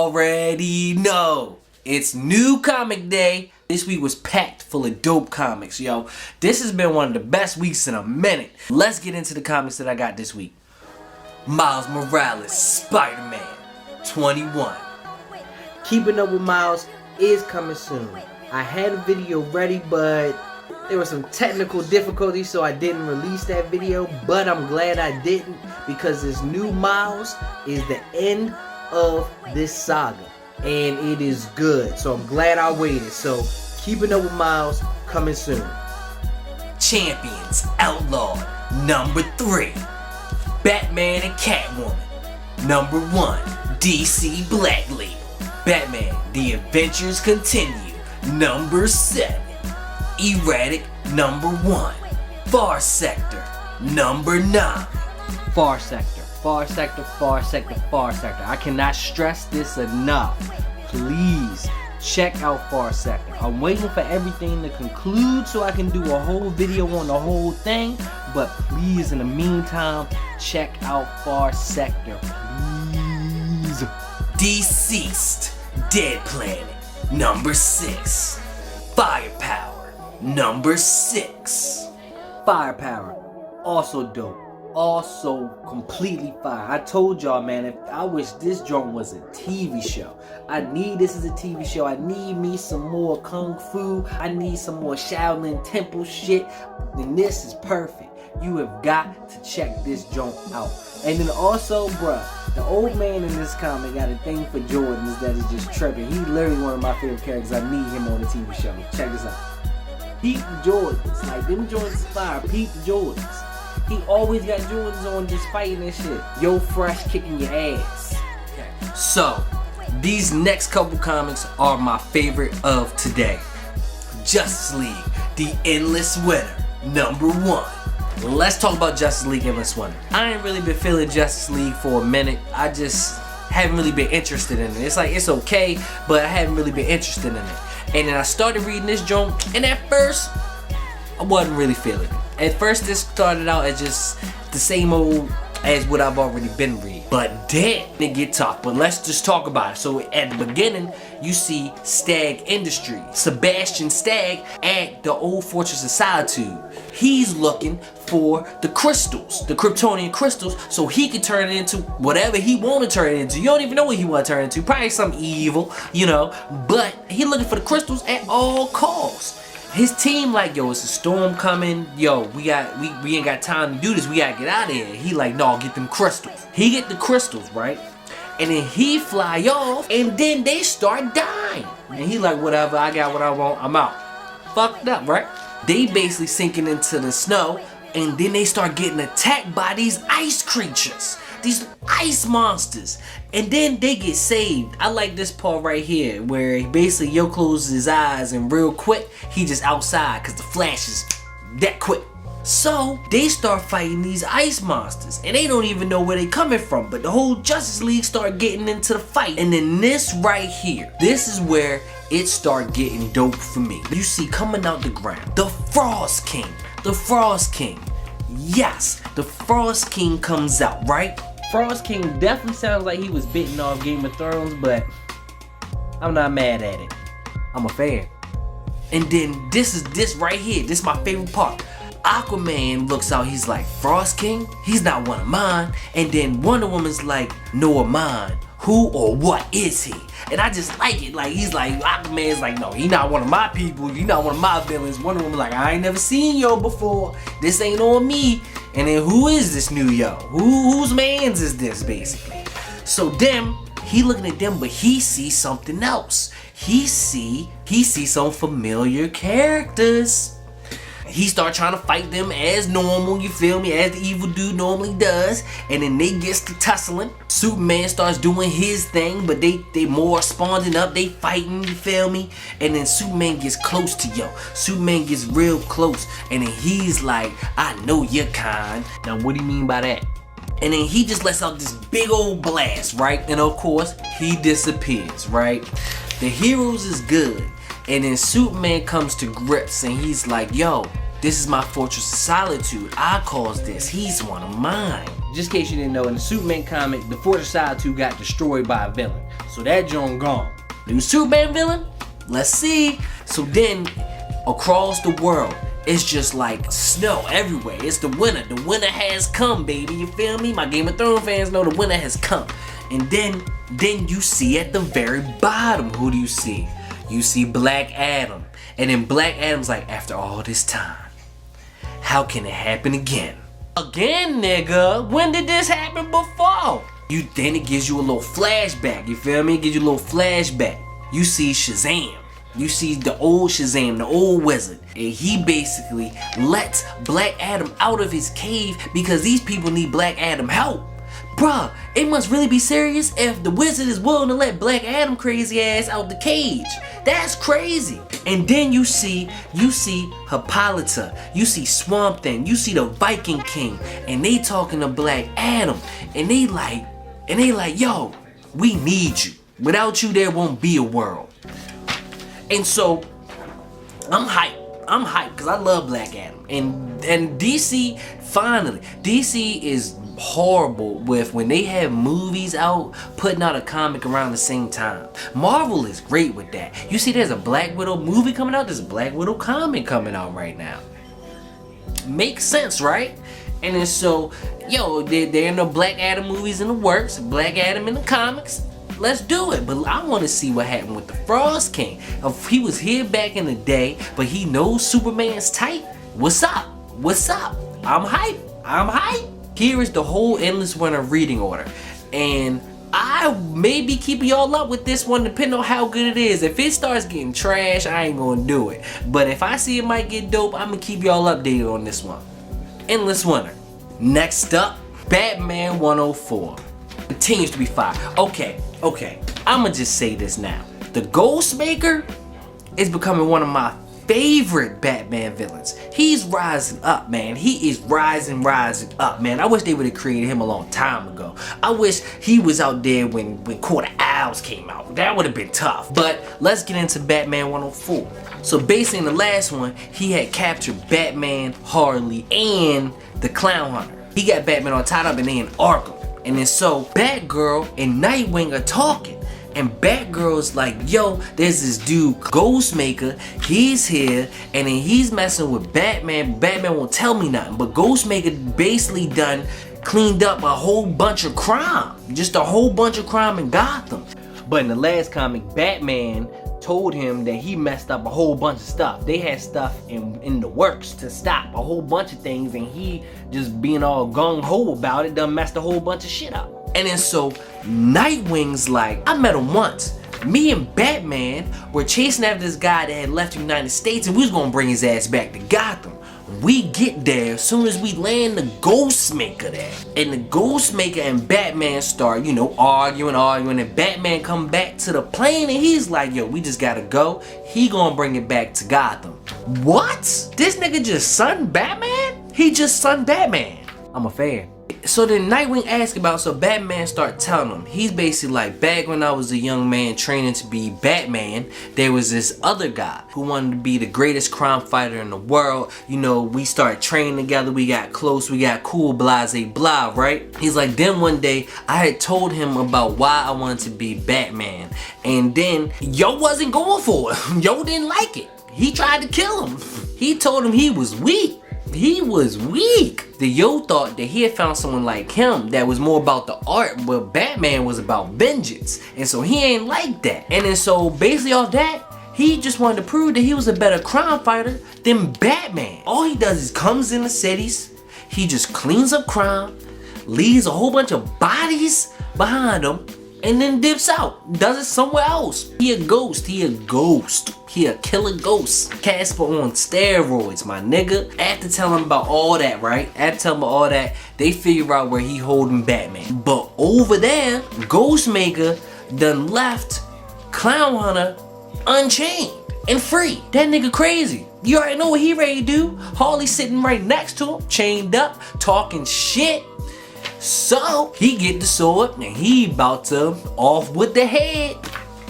already know. It's new comic day. This week was packed full of dope comics, yo. This has been one of the best weeks in a minute. Let's get into the comics that I got this week. Miles Morales, Spider-Man, 21. Keeping Up with Miles is coming soon. I had a video ready, but there were some technical difficulties, so I didn't release that video. But I'm glad I didn't, because this new Miles is the end of this saga, and it is good. So I'm glad I waited. So Keeping Up with Miles coming soon. Champions, Outlawed, number 3. Batman and Catwoman, number 1. DC Black Label. Batman, The Adventures Continue, number 7. Erratic, number 1. Far Sector, number 9. Far Sector, Far Sector, Far Sector, Far Sector. I cannot stress this enough. Please check out Far Sector. I'm waiting for everything to conclude so I can do a whole video on the whole thing. But please, in the meantime, check out Far Sector, please. Deceased, Dead Planet, number 6. Firepower, number 6. Firepower, also dope. Also completely fire. I told y'all, man, I wish this joint was a TV show. I need this as a TV show. I need me some more Kung Fu. I need some more Shaolin Temple shit. And this is perfect. You have got to check this joint out. And then also, bruh, the old man in this comic got a thing for Jordans that is just tripping. He's literally one of my favorite characters. I need him on the TV show. Check this out. Peep the Jordans. Like, them Jordans is fire. Peep the Jordans. He always got Jordans on just fighting and shit. Yo Fresh kicking your ass. Okay. So, these next couple comics are my favorite of today. Justice League, The Endless Winter, number 1. Let's talk about Justice League Endless Winter. I ain't really been feeling Justice League for a minute. I just haven't really been interested in it. It's like, it's okay, but I haven't really been interested in it. And then I started reading this joint, and at first, I wasn't really feeling it. At first, this started out as just the same old as what I've already been reading. But then it get tough. But let's just talk about it. So at the beginning, you see Stag Industries, Sebastian Stagg at the old Fortress of Solitude. He's looking for the crystals, the Kryptonian crystals, so he can turn it into whatever he want to turn it into. You don't even know what he want to turn it into. Probably something evil, you know. But he looking for the crystals at all costs. His team like, yo, it's a storm coming. Yo, we ain't got time to do this. We gotta get out of here. He like, no, get them crystals. He get the crystals, right? And then he fly off, and then they start dying. And he like, whatever, I got what I want, I'm out. Fucked up, right? They basically sinking into the snow, and then they start getting attacked by these ice creatures. These ice monsters. And then they get saved. I like this part right here where basically Yo closes his eyes and real quick he just outside because the flash is that quick. So they start fighting these ice monsters and they don't even know where they coming from, but the whole Justice League start getting into the fight. And then this right here, this is where it start getting dope for me. You see coming out the ground, the Frost King. The Frost King. Yes, the Frost King comes out, right? Frost King definitely sounds like he was bitten off Game of Thrones, but I'm not mad at it. I'm a fan. And then this right here, this is my favorite part. Aquaman looks out, he's like, Frost King? He's not one of mine. And then Wonder Woman's like, no of mine. Who or what is he? And I just like it. Like, he's like, Aquaman's like, no, he not one of my people. He not one of my villains. Wonder Woman's like, I ain't never seen yo before. This ain't on me. And then who is this new yo? Whose mans is this, basically? So then, he looking at them, but he sees something else. He see some familiar characters. He start trying to fight them as normal, you feel me, as the evil dude normally does. And then they gets to tussling. Superman starts doing his thing, but they more spawning up, they fighting, you feel me. And then Superman gets close to yo. Superman gets real close. And then he's like, I know your kind. Now what do you mean by that? And then he just lets out this big old blast, right? And of course, he disappears, right? The heroes is good. And then Superman comes to grips and he's like, yo, This is my fortress of solitude. I caused this. He's one of mine. Just in case you didn't know, in the Superman comic, the Fortress of Solitude got destroyed by a villain. So that joint gone. New Superman villain? Let's see. So then, across the world, it's just like snow everywhere. It's the winter. The winter has come, baby. You feel me? My Game of Thrones fans know the winter has come. And then you see at the very bottom, who do you see? You see Black Adam. And then Black Adam's like, after all this time, how can it happen again? Again, nigga? When did this happen before? Then it gives you a little flashback. You feel me? It gives you a little flashback. You see Shazam. You see the old Shazam, the old wizard. And he basically lets Black Adam out of his cave because these people need Black Adam help. Bruh, it must really be serious if the wizard is willing to let Black Adam crazy ass out the cage. That's crazy. And then you see Hippolyta, you see Swamp Thing, you see the Viking King, and they talking to Black Adam, and they like, yo, we need you. Without you, there won't be a world. And so, I'm hyped because I love Black Adam. And DC, finally, DC is horrible with when they have movies out putting out a comic around the same time. Marvel is great with that. You see there's a Black Widow movie coming out, there's a Black Widow comic coming out right now. Makes sense, right? And then so, yo, they're in the Black Adam movies in the works, Black Adam in the comics. Let's do it. But I want to see what happened with the Frost King. If he was here back in the day, but he knows Superman's type. What's up? What's up? I'm hyped. Here is the whole Endless Winter reading order. And I may be keeping y'all up with this one depending on how good it is. If it starts getting trash, I ain't gonna do it. But if I see it might get dope, I'm gonna keep y'all updated on this one. Endless Winter. Next up, Batman 104. Continues to be fire. Okay. I'ma just say this now. The Ghostmaker is becoming one of my favorite Batman villains. He's rising up, man. He is rising up, man. I wish they would have created him a long time ago. I wish he was out there when Court of Owls came out. That would have been tough. But let's get into Batman 104. So basically in the last one, he had captured Batman, Harley, and the Clown Hunter. He got Batman all tied up and they in Arkham. And then so Batgirl and Nightwing are talking. And Batgirl's like, yo, there's this dude, Ghostmaker, he's here, and then he's messing with Batman. Batman won't tell me nothing. But Ghostmaker basically cleaned up a whole bunch of crime. Just a whole bunch of crime in Gotham. But in the last comic, Batman told him that he messed up a whole bunch of stuff. They had stuff in the works to stop a whole bunch of things, and he just being all gung-ho about it done messed a whole bunch of shit up. And then so Nightwing's like, I met him once. Me and Batman were chasing after this guy that had left the United States, and we was gonna bring his ass back to Gotham. We get there as soon as we land the Ghostmaker there. And the Ghostmaker and Batman start, arguing, and Batman come back to the plane and he's like, yo, we just gotta go. He gonna bring it back to Gotham. What? This nigga just son Batman? He just son Batman. I'm a fan. So then Nightwing asks about, so Batman start telling him. He's basically like, back when I was a young man training to be Batman, there was this other guy who wanted to be the greatest crime fighter in the world. We started training together, we got close, we got cool, blase blah, right? He's like, then one day I had told him about why I wanted to be Batman. And then yo wasn't going for it. Yo didn't like it. He tried to kill him. He told him he was weak. He was weak. The yo thought that he had found someone like him that was more about the art, but Batman was about vengeance. And so he ain't like that. And then so basically off that, he just wanted to prove that he was a better crime fighter than Batman. All he does is comes in the cities, he just cleans up crime, leaves a whole bunch of bodies behind him, and then dips out. Does it somewhere else. He a ghost. He a killer ghost. Casper on steroids, my nigga. After telling him about all that, right? After telling him about all that, they figure out where he holding Batman. But over there, Ghostmaker done left Clown Hunter unchained and free. That nigga crazy. You already know what he ready to do. Harley sitting right next to him, chained up, talking shit. So he get the sword and he about to off with the head.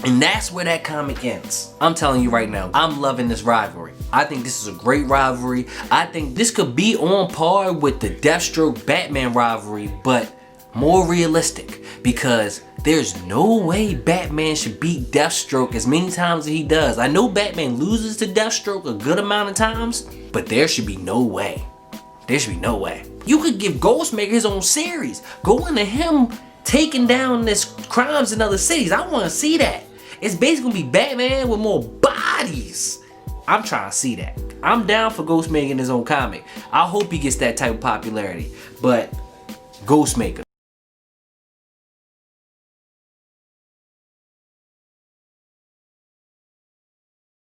And that's where that comic ends. I'm telling you right now, I'm loving this rivalry. I think this is a great rivalry. I think this could be on par with the Deathstroke Batman rivalry, but more realistic, because there's no way Batman should beat Deathstroke as many times as he does. I know Batman loses to Deathstroke a good amount of times, but there should be no way. There should be no way. You could give Ghostmaker his own series. Go into him taking down this crimes in other cities. I want to see that. It's basically gonna be Batman with more bodies. I'm trying to see that. I'm down for Ghostmaker in his own comic. I hope he gets that type of popularity. But Ghostmaker,